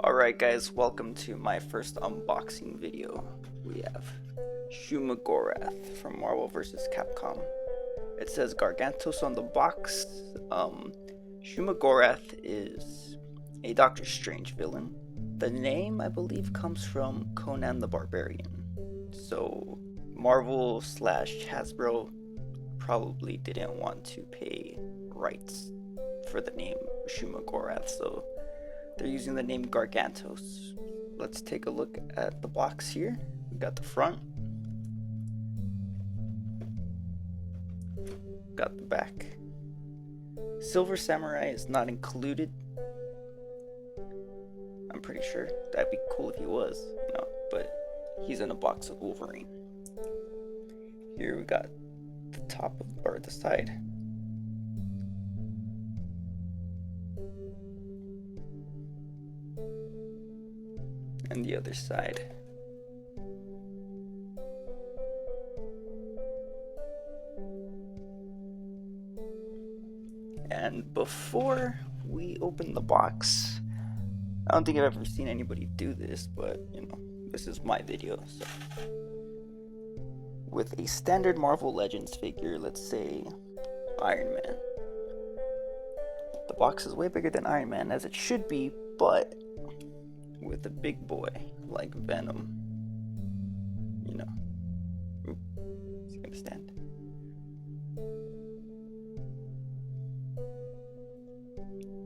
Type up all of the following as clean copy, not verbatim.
Alright guys, welcome to my first unboxing video. We have Shuma Gorath from Marvel vs. Capcom. It says Gargantos on the box. Shuma Gorath is a Doctor Strange villain. The name, I believe, comes from Conan the Barbarian. So Marvel / Hasbro probably didn't want to pay rights for the name Shuma Gorath, so they're using the name Gargantos. Let's take a look at the box here. We got the front, got the back. Silver Samurai is not included. I'm pretty sure that'd be cool if he was, but he's in a box with Wolverine. Here we got the top or the side. And the other side. And before we open the box, I don't think I've ever seen anybody do this, but this is my video. So with a standard Marvel Legends figure, let's say Iron Man. The box is way bigger than Iron Man, as it should be, but with a big boy like Venom, is he gonna stand?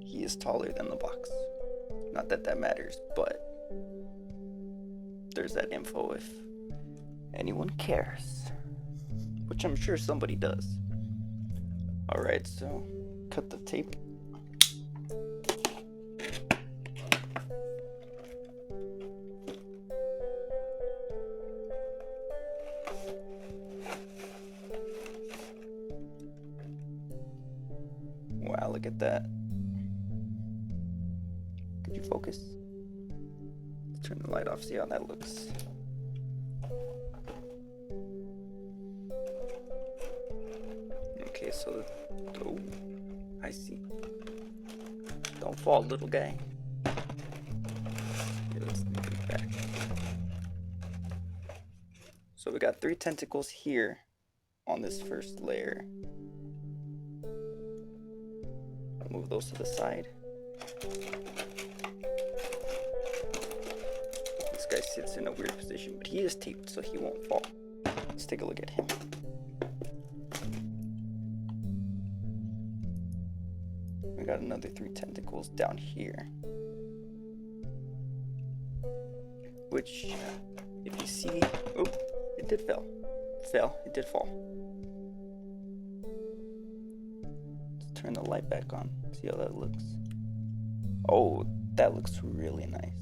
He is taller than the box. Not that that matters, but there's that info if anyone cares, which I'm sure somebody does. Alright, so cut the tape. Wow, look at that. Could you focus? Let's turn the light off, see how that looks. Okay, so, oh, I see. Don't fall, little guy. Okay, let's move it back. So we got 3 tentacles here on this first layer. I'll move those to the side. This guy sits in a weird position, but he is taped so he won't fall. Let's take a look at him. We got another 3 tentacles down here, which, if you see, oh, it did fall. It did fall. Let's turn the light back on, see how that looks. Oh, that looks really nice.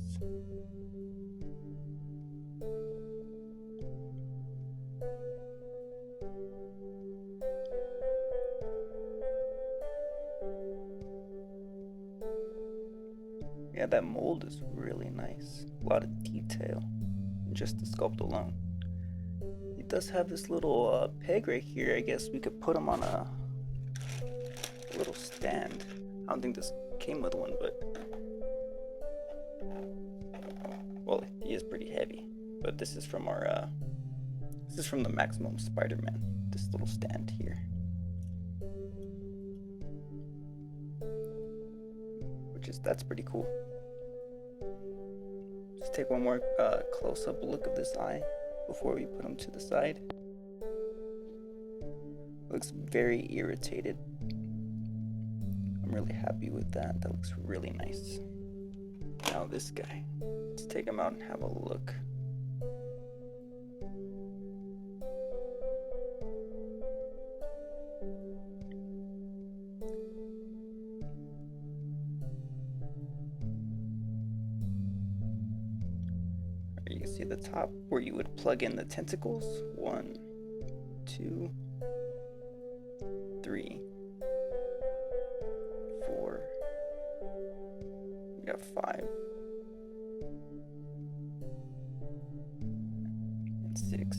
Yeah, that mold is really nice. A lot of detail in just the sculpt alone. He does have this little peg right here. I guess we could put him on a little stand. I don't think this came with one, but well, he is pretty heavy. But this is from our this is from the Maximum Spider-Man. This little stand here. That's pretty cool. Just take one more close-up look of this eye before we put him to the side. Looks very irritated. I'm really happy with that. That looks really nice. Now this guy. Let's take him out and have a look. You can see the top where you would plug in the tentacles. 1, 2, 3, 4. We got 5 and 6.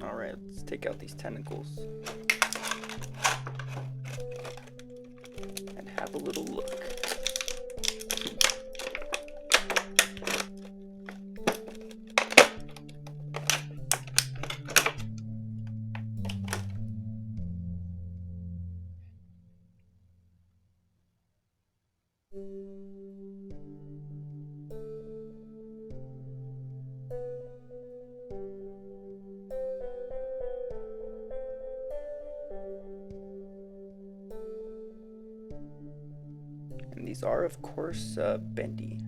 Alright, let's take out these tentacles and have a little look. And these are, of course, bendy.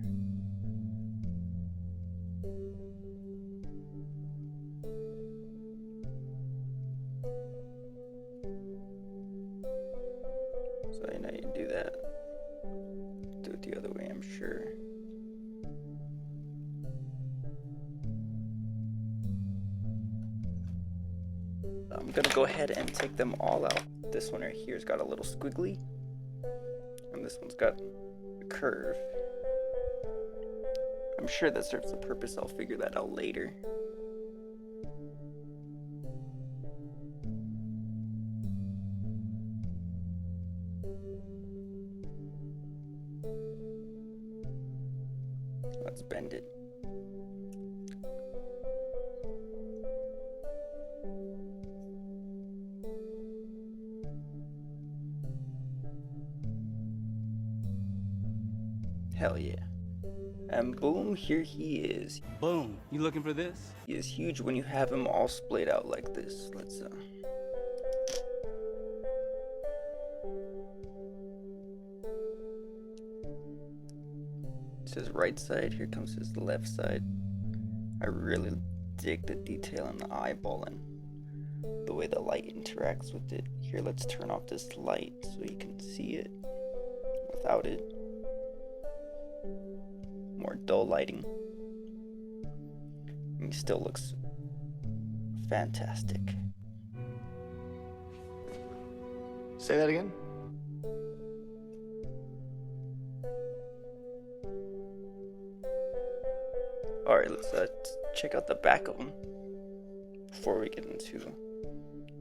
So you know you do that. Do it the other way, I'm sure. I'm gonna go ahead and take them all out. This one right here's got a little squiggly, and this one's got a curve. I'm sure that serves a purpose. I'll figure that out later. Let's bend it. Hell yeah. And boom, here he is. Boom, you looking for this? He is huge when you have him all splayed out like this. Let's It's his right side, here comes his left side. I really dig the detail in the eyeball and the way the light interacts with it. Here, let's turn off this light so you can see it without it. More dull lighting. He still looks fantastic. Say that again? Alright, let's check out the back of him before we get into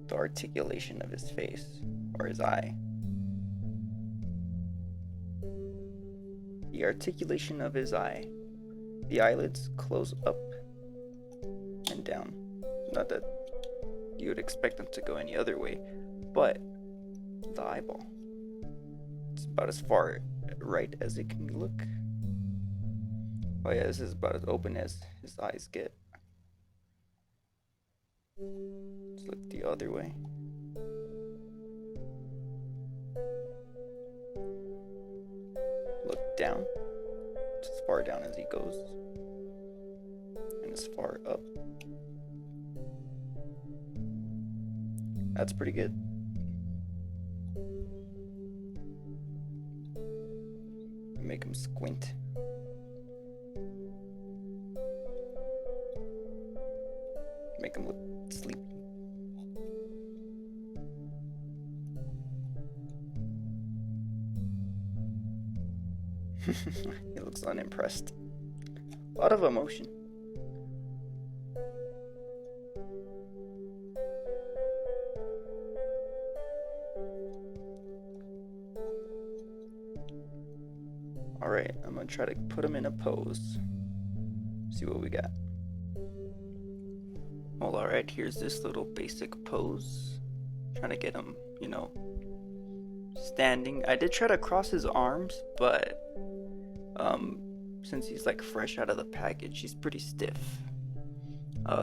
the articulation of his face or his eye. The articulation of his eye. The eyelids close up and down. Not that you would expect them to go any other way, but the eyeball. It's about as far right as it can look. Oh yeah, this is about as open as his eyes get. Let's look the other way. Look down. It's as far down as he goes. And as far up. That's pretty good. Make him squint. Make him look sleepy. He looks unimpressed. A lot of emotion. Alright, I'm gonna try to put him in a pose. See what we got. Well, alright, here's this little basic pose. Trying to get him, you know, standing. I did try to cross his arms, but since he's like fresh out of the package, he's pretty stiff.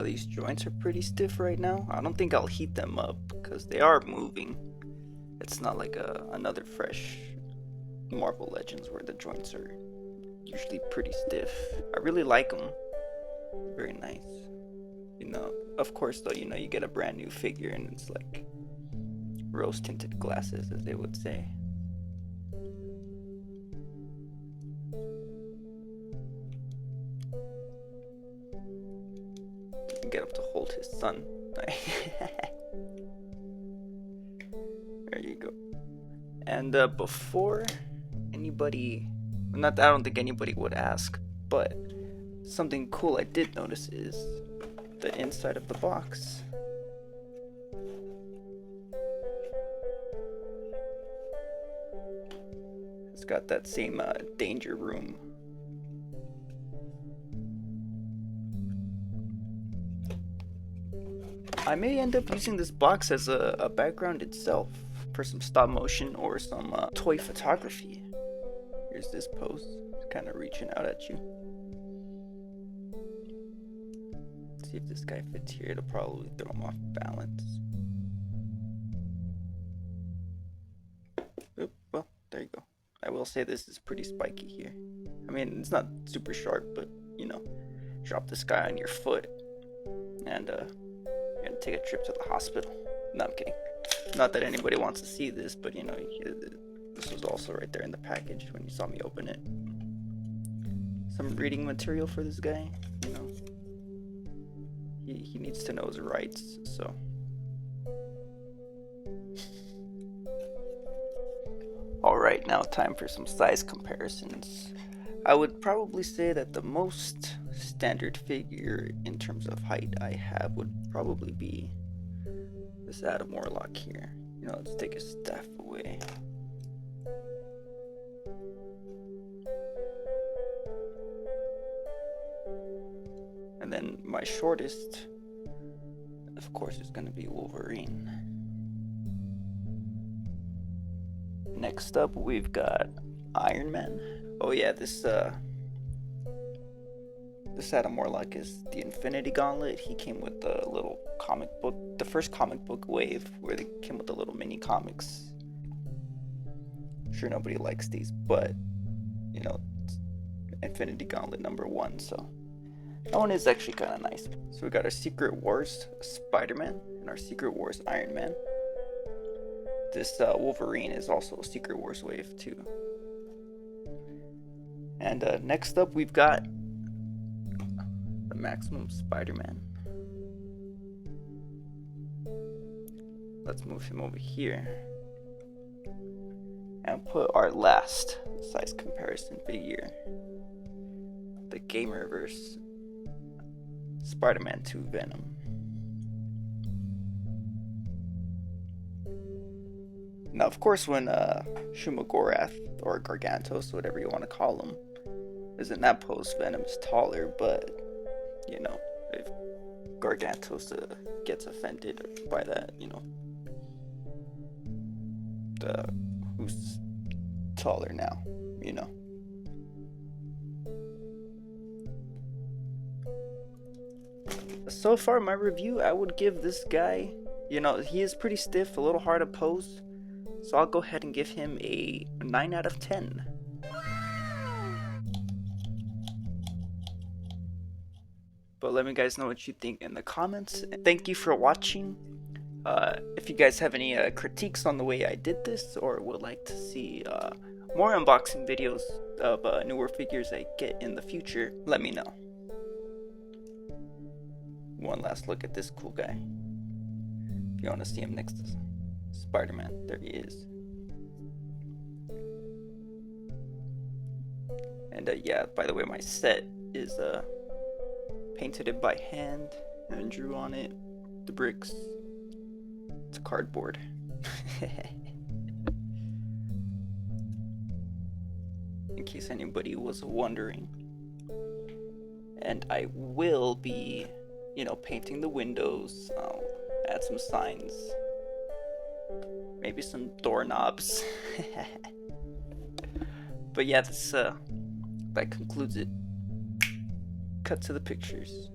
These joints are pretty stiff right now. I don't think I'll heat them up because they are moving. It's not like another fresh Marvel Legends where the joints are usually pretty stiff. I really like them. Very nice. You know, of course though, you know, you get a brand new figure and it's like rose tinted glasses, as they would say. Get him to hold his son. There you go. And before anybody, I don't think anybody would ask, but something cool I did notice is the inside of the box. It's got that same danger room. I may end up using this box as a background itself for some stop motion or some toy photography. Here's this pose, kind of reaching out at you. Let's see if this guy fits here. It'll probably throw him off balance. Oop, well, there you go. I will say this is pretty spiky here. I mean, it's not super sharp, but you know, drop this guy on your foot and you're gonna take a trip to the hospital. No, I'm kidding. Not that anybody wants to see this, but you know, this was also right there in the package when you saw me open it. Some reading material for this guy, you know. He needs to know his rights, so. Alright, now time for some size comparisons. I would probably say that the most standard figure in terms of height I have would probably be this Adam Warlock here. You know, let's take his staff away. And then my shortest, of course, is going to be Wolverine. Next up, we've got Iron Man. Oh yeah, this Adam Warlock is the Infinity Gauntlet. He came with the little comic book, the first comic book wave, where they came with the little mini comics. I'm sure nobody likes these, but you know, it's Infinity Gauntlet #1, so that one is actually kind of nice. So we got our Secret Wars Spider-Man and our Secret Wars Iron Man. This Wolverine is also a Secret Wars wave too. And next up, we've got the Maximum Spider-Man. Let's move him over here and put our last size comparison figure, the Gamerverse Spider-Man 2 Venom. Now, of course, when Shuma Gorath, or Gargantos, whatever you want to call him, is in that pose, Venom is taller, but, you know, if Gargantos gets offended by that, you know, who's taller now, you know. So far, my review, I would give this guy, you know, he is pretty stiff, a little hard to pose, so I'll go ahead and give him a 9 out of 10. But let me guys know what you think in the comments. Thank you for watching. If you guys have any critiques on the way I did this, or would like to see more unboxing videos of newer figures I get in the future, let me know. One last look at this cool guy. If you want to see him next to Spider-Man, there he is. And yeah, by the way, my set is painted it by hand and drew on it the bricks. It's cardboard. In case anybody was wondering. And I will be, you know, painting the windows. I'll add some signs. Maybe some doorknobs. But yeah, this that concludes it. Cut to the pictures.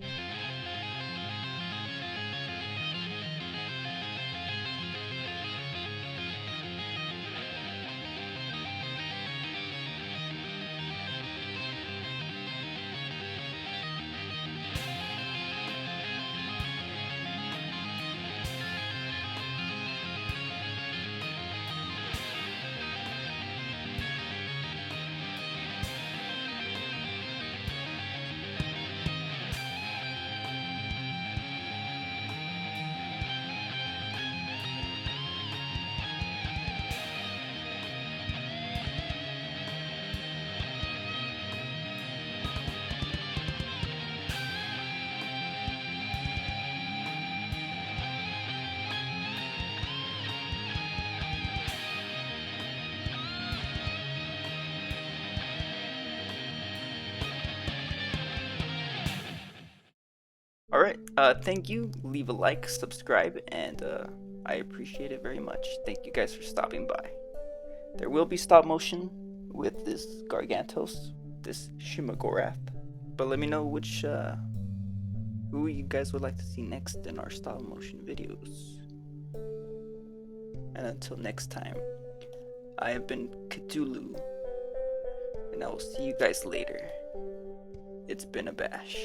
Alright, thank you, leave a like, subscribe, and I appreciate it very much. Thank you guys for stopping by. There will be stop motion with this Gargantos, this Shuma Gorath. But let me know which who you guys would like to see next in our stop motion videos. And until next time, I have been Cthulhu, and I will see you guys later. It's been a bash.